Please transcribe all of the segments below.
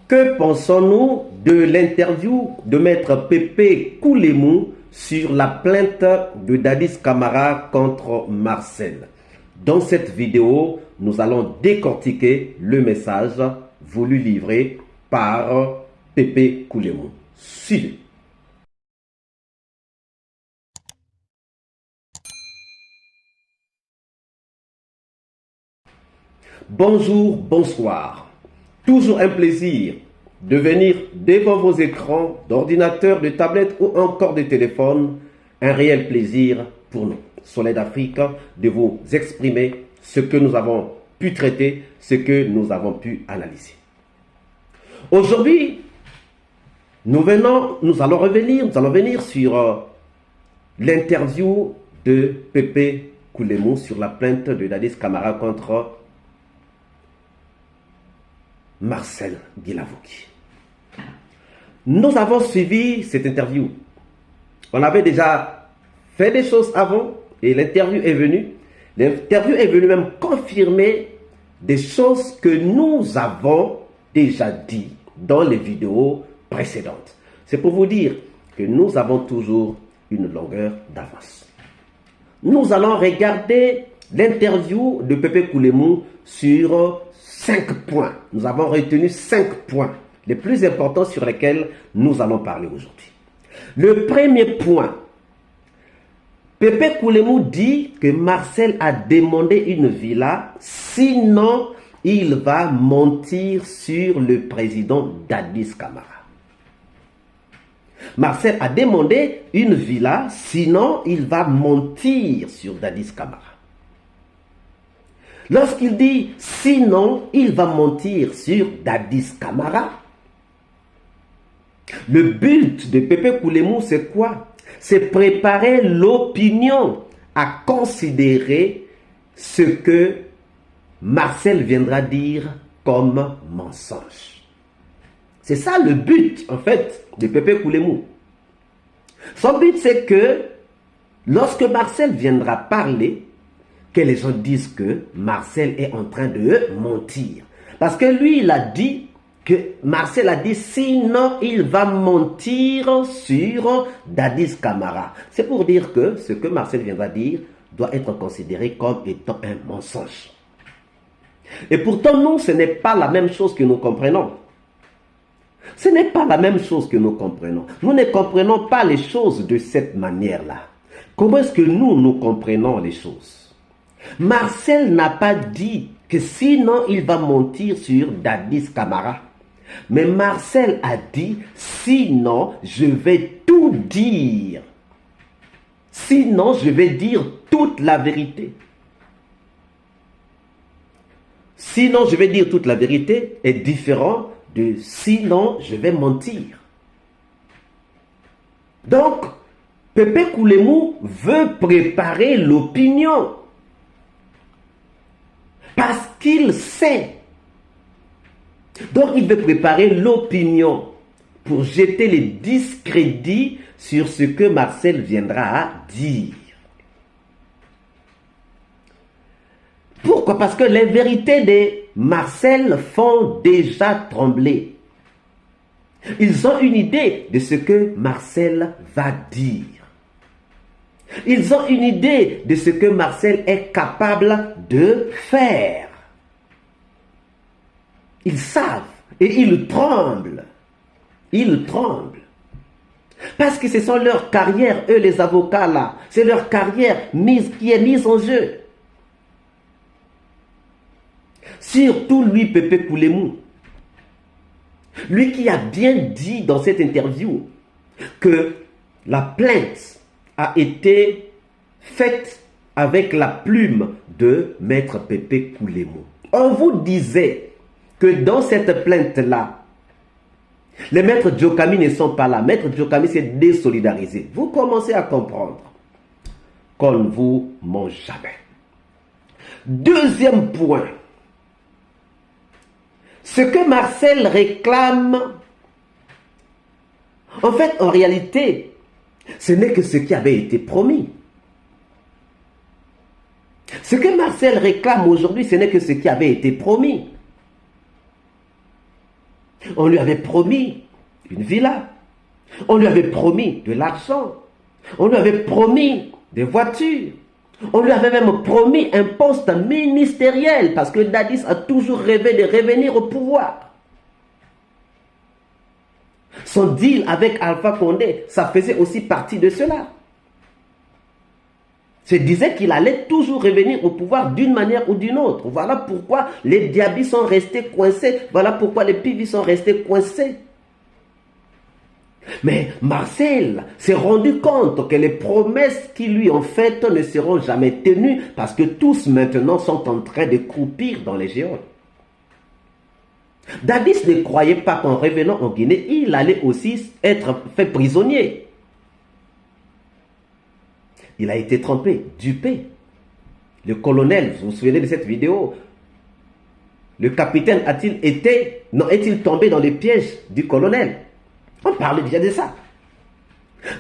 Que pensons-nous de l'interview de Maître Pépé Koulémou sur la plainte de Dadis Camara contre Marcel? Dans cette vidéo, nous allons décortiquer le message voulu livrer par Pépé Koulémou. Suivez. Bonjour, bonsoir. Toujours un plaisir de venir devant vos écrans d'ordinateur, de tablette ou encore de téléphone. Un réel plaisir pour nous, Soleil d'Afrique, de vous exprimer ce que nous avons pu traiter, ce que nous avons pu analyser. Aujourd'hui, nous allons revenir sur l'interview de Pépé Koulémou sur la plainte de Dadis Camara contre Marcel Guilavogui. Nous avons suivi cette interview. On avait déjà fait des choses avant et l'interview est venue. L'interview est venue même confirmer des choses que nous avons déjà dit dans les vidéos précédentes. C'est pour vous dire que nous avons toujours une longueur d'avance. Nous allons regarder l'interview de Pépé Koulémou sur 5 points. Nous avons retenu 5 points, les plus importants sur lesquels nous allons parler aujourd'hui. Le premier point, Pépé Koulémou dit que Marcel a demandé une villa, sinon il va mentir sur le président Dadis Camara. Marcel a demandé une villa, sinon il va mentir sur Dadis Camara. Lorsqu'il dit « sinon, il va mentir sur Dadis Camara », le but de Pépé Koulémou, c'est quoi? C'est préparer l'opinion à considérer ce que Marcel viendra dire comme mensonge. C'est ça le but, en fait, de Pépé Koulémou. Son but, c'est que lorsque Marcel viendra parler, que les gens disent que Marcel est en train de mentir. Parce que lui, il a dit que Marcel a dit sinon il va mentir sur Dadis Camara. C'est pour dire que ce que Marcel viendra dire doit être considéré comme étant un mensonge. Et pourtant, nous, ce n'est pas la même chose que nous comprenons. Ce n'est pas la même chose que nous comprenons. Nous ne comprenons pas les choses de cette manière-là. Comment est-ce que nous comprenons les choses? Marcel n'a pas dit que sinon il va mentir sur Dadis Camara. Mais Marcel a dit sinon je vais tout dire. Sinon je vais dire toute la vérité. Sinon je vais dire toute la vérité est différent de sinon je vais mentir. Donc, Pépé Koulémou veut préparer l'opinion. Parce qu'il sait. Donc il veut préparer l'opinion pour jeter les discrédits sur ce que Marcel viendra à dire. Pourquoi? Parce que les vérités de Marcel font déjà trembler. Ils ont une idée de ce que Marcel va dire. Ils ont une idée de ce que Marcel est capable de faire. Ils savent et ils tremblent. Ils tremblent. Parce que ce sont leurs carrières, eux les avocats là. C'est leur carrière qui est mise en jeu. Surtout lui, Pépé Koulémou. Lui qui a bien dit dans cette interview que la plainte a été faite avec la plume de Maître Pépé Koulémou. On vous disait que dans cette plainte-là, les maîtres Djokami ne sont pas là. Maître Djokami s'est désolidarisé. Vous commencez à comprendre qu'on ne vous ment jamais. Deuxième point. Ce que Marcel réclame, en fait, en réalité, ce n'est que ce qui avait été promis. Ce que Marcel réclame aujourd'hui, ce n'est que ce qui avait été promis. On lui avait promis une villa. On lui avait promis de l'argent. On lui avait promis des voitures. On lui avait même promis un poste ministériel parce que Dadis a toujours rêvé de revenir au pouvoir. Son deal avec Alpha Condé, ça faisait aussi partie de cela. Se disait qu'il allait toujours revenir au pouvoir d'une manière ou d'une autre. Voilà pourquoi les Diabis sont restés coincés. Voilà pourquoi les Pivis sont restés coincés. Mais Marcel s'est rendu compte que les promesses qui lui ont faites ne seront jamais tenues parce que tous maintenant sont en train de croupir dans les géoles. Dadis ne croyait pas qu'en revenant en Guinée, il allait aussi être fait prisonnier. Il a été trompé, dupé. Le colonel, vous vous souvenez de cette vidéo? Le capitaine est-il tombé dans les pièges du colonel? On parle déjà de ça.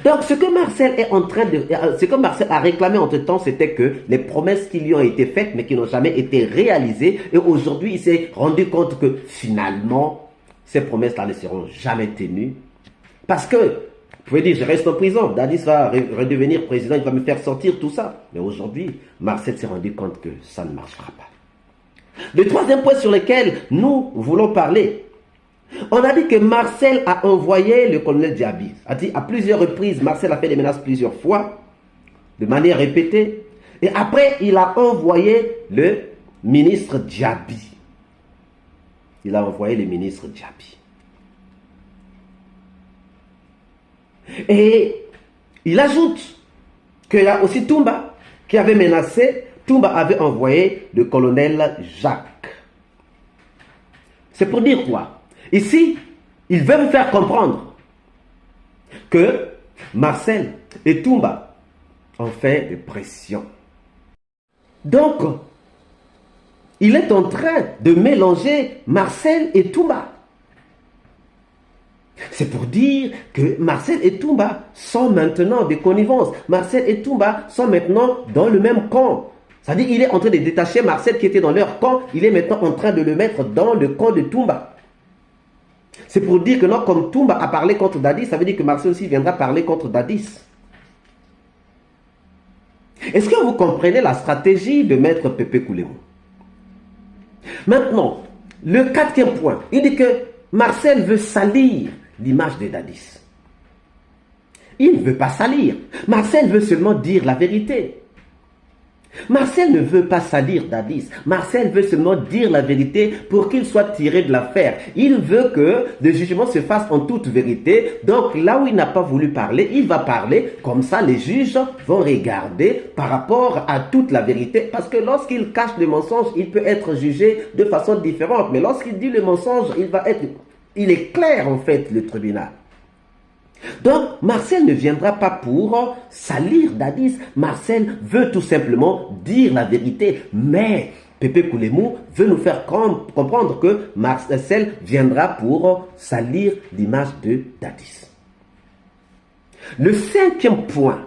Donc, ce que Marcel a réclamé entre-temps, c'était que les promesses qui lui ont été faites, mais qui n'ont jamais été réalisées, et aujourd'hui, il s'est rendu compte que finalement, ces promesses-là ne seront jamais tenues. Parce que, vous pouvez dire, je reste en prison, Dadis va redevenir président, il va me faire sortir tout ça. Mais aujourd'hui, Marcel s'est rendu compte que ça ne marchera pas. Le troisième point sur lequel nous voulons parler, on a dit que Marcel a envoyé le colonel Diaby. A dit à plusieurs reprises, Marcel a fait des menaces plusieurs fois, de manière répétée. Et après, il a envoyé le ministre Diaby. Il a envoyé le ministre Diaby. Et il ajoute qu'il y a aussi Toumba qui avait menacé. Toumba avait envoyé le colonel Jacques. C'est pour dire quoi? Ici, il veut me faire comprendre que Marcel et Toumba ont fait des pressions. Donc, il est en train de mélanger Marcel et Toumba. C'est pour dire que Marcel et Toumba sont maintenant des connivences. Marcel et Toumba sont maintenant dans le même camp. C'est-à-dire qu'il est en train de détacher Marcel qui était dans leur camp. Il est maintenant en train de le mettre dans le camp de Toumba. C'est pour dire que non, comme Toumba a parlé contre Dadis, ça veut dire que Marcel aussi viendra parler contre Dadis. Est-ce que vous comprenez la stratégie de Maître Pépé Koulémou? Maintenant, le quatrième point, il dit que Marcel veut salir l'image de Dadis. Il ne veut pas salir. Marcel veut seulement dire la vérité. Marcel ne veut pas salir Dadis. Marcel veut seulement dire la vérité pour qu'il soit tiré de l'affaire. Il veut que le jugement se fasse en toute vérité. Donc là où il n'a pas voulu parler, il va parler. Comme ça, les juges vont regarder par rapport à toute la vérité. Parce que lorsqu'il cache le mensonge, il peut être jugé de façon différente. Mais lorsqu'il dit le mensonge, il est clair en fait, le tribunal. Donc, Marcel ne viendra pas pour salir Dadis. Marcel veut tout simplement dire la vérité. Mais Pépé Koulémou veut nous faire comprendre que Marcel viendra pour salir l'image de Dadis. Le cinquième point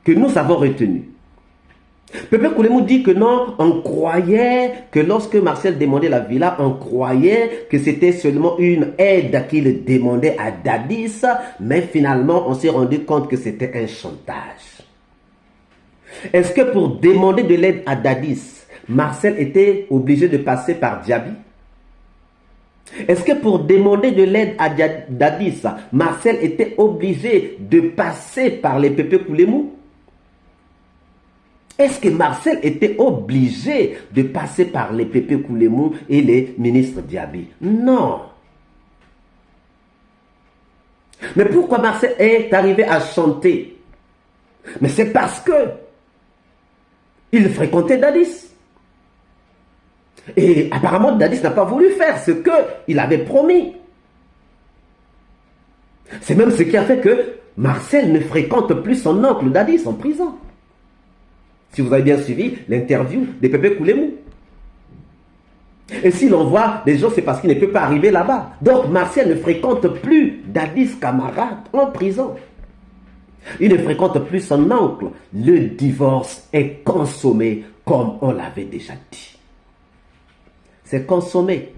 que nous avons retenu, Pépé Koulémou dit que non, on croyait que lorsque Marcel demandait la villa, on croyait que c'était seulement une aide qu'il demandait à Dadis, mais finalement on s'est rendu compte que c'était un chantage. Est-ce que pour demander de l'aide à Dadis, Marcel était obligé de passer par Diaby? Est-ce que pour demander de l'aide à Dadis, Marcel était obligé de passer par les Pépé Koulémou? Est-ce que Marcel était obligé de passer par les Pépé Koulémou et les ministres Diaby? Non. Mais pourquoi Marcel est arrivé à chanter? Mais c'est parce que il fréquentait Dadis. Et apparemment, Dadis n'a pas voulu faire ce qu'il avait promis. C'est même ce qui a fait que Marcel ne fréquente plus son oncle Dadis en prison. Si vous avez bien suivi l'interview de Pépé Koulémou. Et s'il envoie des gens, c'est parce qu'il ne peut pas arriver là-bas. Donc Marcel ne fréquente plus Dadis camarade en prison. Il ne fréquente plus son oncle. Le divorce est consommé comme on l'avait déjà dit. C'est consommé.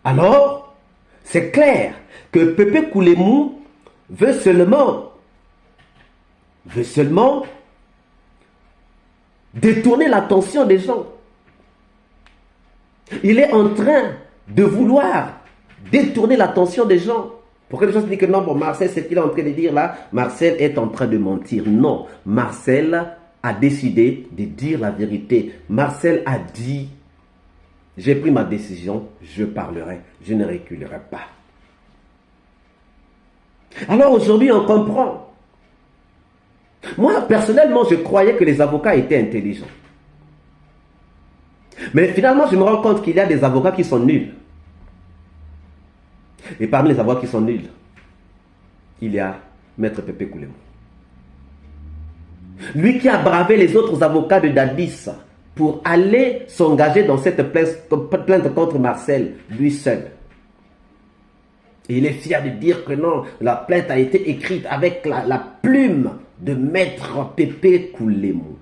Alors, c'est clair que Pépé Koulémou veut seulement détourner l'attention des gens. Il est en train de vouloir détourner l'attention des gens. Pour que les gens se disent que non, bon, Marcel, ce qu'il est en train de dire là, Marcel est en train de mentir. Non, Marcel a décidé de dire la vérité. Marcel a dit, j'ai pris ma décision, je parlerai, je ne reculerai pas. Alors aujourd'hui, on comprend. Moi, personnellement, je croyais que les avocats étaient intelligents. Mais finalement, je me rends compte qu'il y a des avocats qui sont nuls. Et parmi les avocats qui sont nuls, il y a Maître Pépé Koulémou. Lui qui a bravé les autres avocats de Dadis pour aller s'engager dans cette plainte contre Marcel, lui seul. Et il est fier de dire que non, la plainte a été écrite avec la plume de Maître Pépé Koulémou.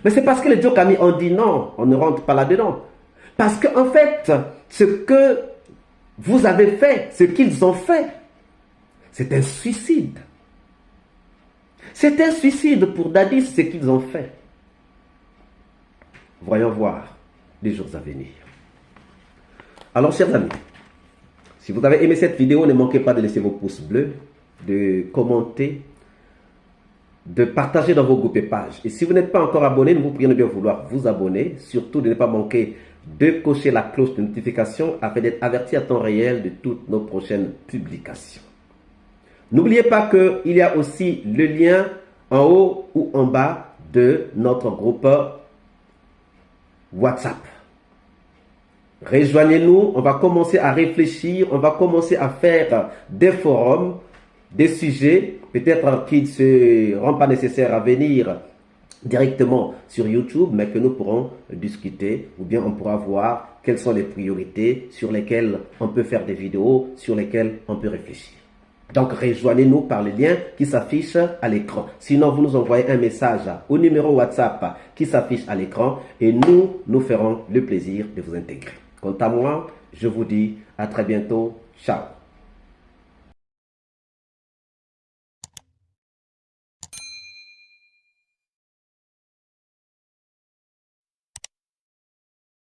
Mais c'est parce que les Djokami ont dit non, on ne rentre pas là-dedans. Parce qu'en fait, ce que vous avez fait, ce qu'ils ont fait, c'est un suicide. C'est un suicide pour Dadis, ce qu'ils ont fait. Voyons voir les jours à venir. Alors, chers amis, si vous avez aimé cette vidéo, ne manquez pas de laisser vos pouces bleus, de commenter, de partager dans vos groupes et pages. Et si vous n'êtes pas encore abonné, nous vous prions de bien vouloir vous abonner. Surtout de ne pas manquer de cocher la cloche de notification afin d'être averti à temps réel de toutes nos prochaines publications. N'oubliez pas qu'il y a aussi le lien en haut ou en bas de notre groupe WhatsApp. Rejoignez-nous, on va commencer à réfléchir, on va commencer à faire des forums, des sujets, peut-être qu'il ne se rend pas nécessaire à venir directement sur YouTube, mais que nous pourrons discuter, ou bien on pourra voir quelles sont les priorités sur lesquelles on peut faire des vidéos, sur lesquelles on peut réfléchir. Donc rejoignez-nous par le lien qui s'affiche à l'écran. Sinon, vous nous envoyez un message au numéro WhatsApp qui s'affiche à l'écran et nous ferons le plaisir de vous intégrer. Quant à moi, je vous dis à très bientôt. Ciao.